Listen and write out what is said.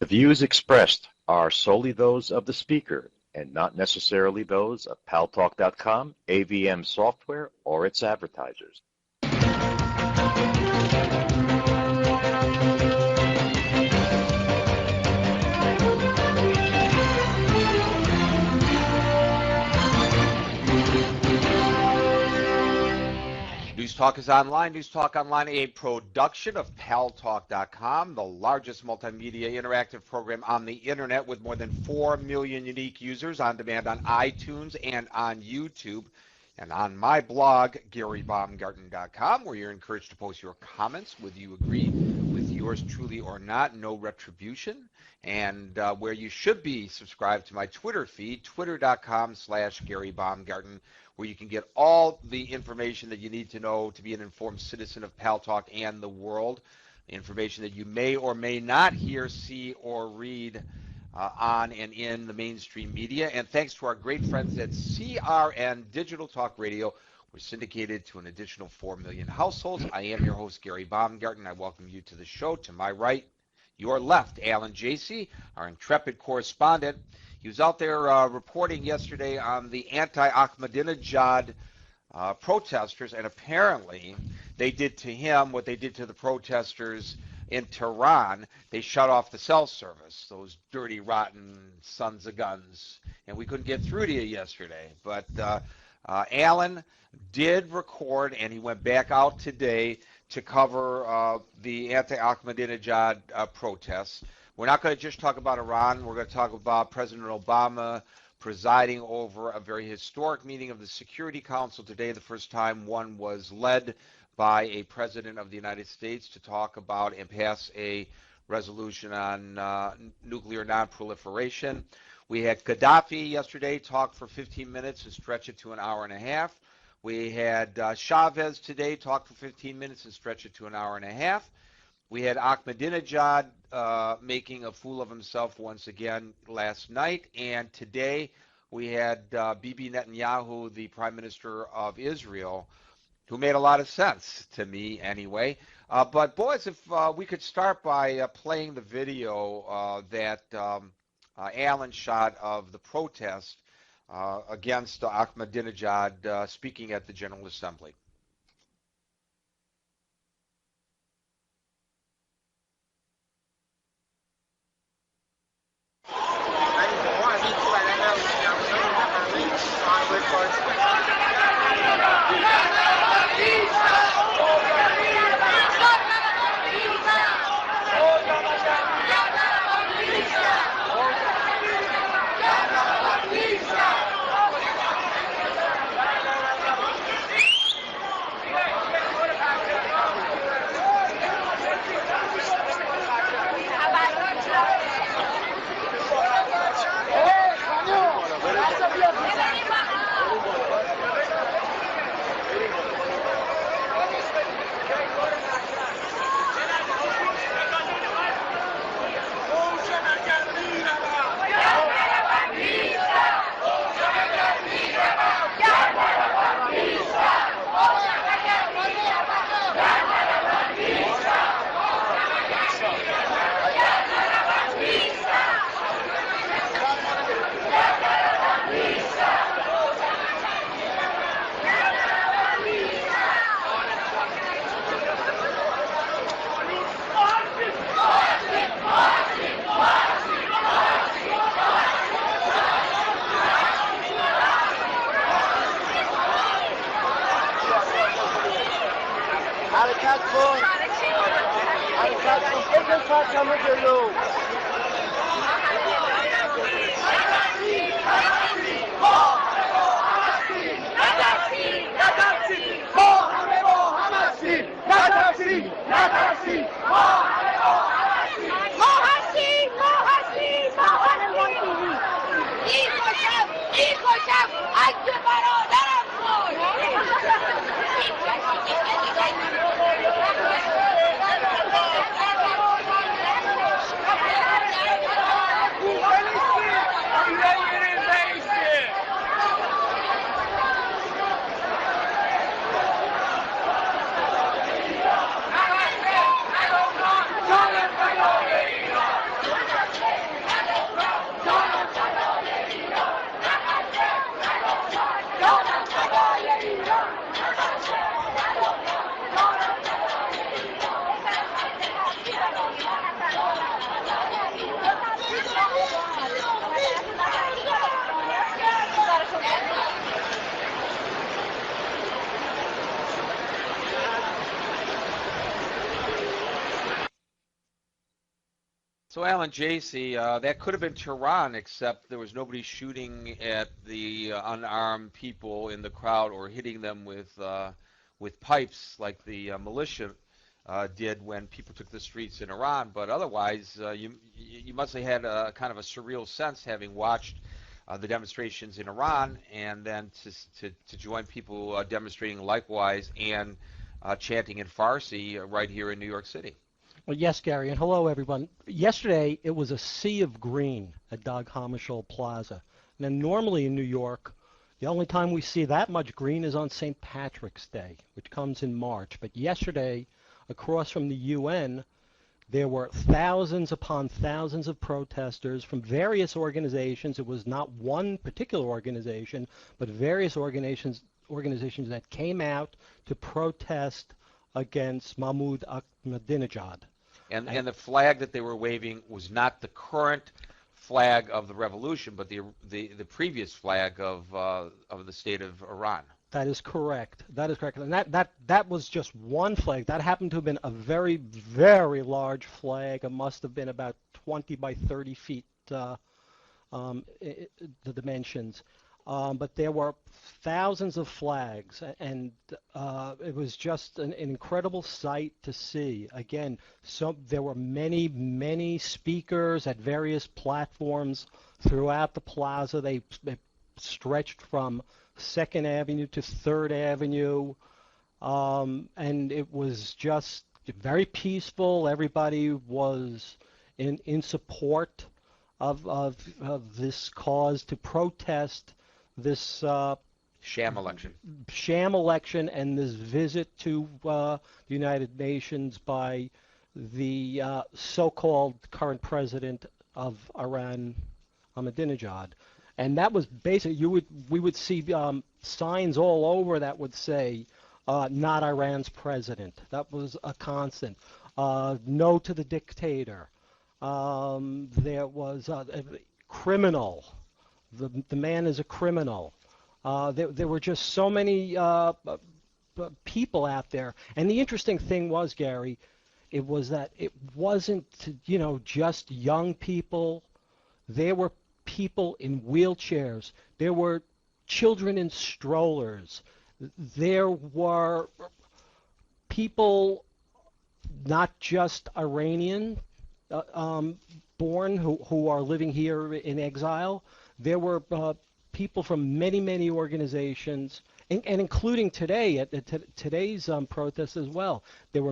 The views expressed are solely those of the speaker and not necessarily those of Paltalk.com, AVM Software, or its advertisers. News Talk is online. News Talk Online, a production of Paltalk.com, the largest multimedia interactive program on the internet with more than 4 million unique users on demand on iTunes and on YouTube. And on my blog, GaryBaumgarten.com, where you're encouraged to post your comments, whether you agree with yours truly or not, no retribution. And where you should be subscribed to my Twitter feed, twitter.com/GaryBaumgarten, where you can get all the information that you need to know to be an informed citizen of Paltalk and the world, information that you may or may not hear, see, or read on and in the mainstream media. And thanks to our great friends at CRN Digital Talk Radio, we're syndicated to an additional 4 million households. I am your host, Gary Baumgarten. I welcome you to the show. To my right, your left, Alan Jasie, our intrepid correspondent. He was out there reporting yesterday on the anti-Ahmadinejad protesters, and apparently they did to him what they did to the protesters in Tehran. They shut off the cell service, those dirty, rotten sons of guns, and we couldn't get through to you yesterday. But Alan did record, and he went back out today to cover the anti-Ahmadinejad protests. We're not going to just talk about Iran. We're going to talk about President Obama presiding over a very historic meeting of the Security Council today, the first time one was led by a president of the United States to talk about and pass a resolution on nuclear non-proliferation. We had Gaddafi yesterday talk for 15 minutes and stretch it to an hour and a half. We had Chavez today talk for 15 minutes and stretch it to an hour and a half. We had Ahmadinejad making a fool of himself once again last night, and today we had Bibi Netanyahu, the Prime Minister of Israel, who made a lot of sense to me anyway. But boys, if we could start by playing the video that Alan shot of the protest against Ahmadinejad speaking at the General Assembly. So Alan Jasie, that could have been Tehran, except there was nobody shooting at the unarmed people in the crowd or hitting them with pipes like the militia did when people took the streets in Iran. But otherwise, you must have had a kind of a surreal sense having watched the demonstrations in Iran, and then to join people demonstrating likewise and chanting in Farsi right here in New York City. Well, yes, Gary, and hello, everyone. Yesterday, it was a sea of green at Dag Hammarskjöld Plaza. Now, normally in New York, the only time we see that much green is on St. Patrick's Day, which comes in March. But yesterday, across from the UN, there were thousands upon thousands of protesters from various organizations. It was not one particular organization, but various organizations that came out to protest against Mahmoud Ahmadinejad. And the flag that they were waving was not the current flag of the revolution, but the previous flag of the state of Iran. That is correct. That is correct. And that was just one flag. That happened to have been a very, very large flag. It must have been about 20 by 30 feet, the dimensions. But there were thousands of flags, and it was just an incredible sight to see. Again, there were many, many speakers at various platforms throughout the plaza. They stretched from 2nd Avenue to 3rd Avenue, and it was just very peaceful. Everybody was in support of this cause to protest this sham election and this visit to the United Nations by the so-called current president of Iran, Ahmadinejad. And that was basically, we would see signs all over that would say, not Iran's president. That was a constant. No to the dictator. There was a criminal. The man is a criminal. There were just so many people out there. And the interesting thing was, Gary, it was that it wasn't, just young people. There were people in wheelchairs. There were children in strollers. There were people not just Iranian born who are living here in exile. There were people from many, many organizations, and including today, at today's protest as well. There were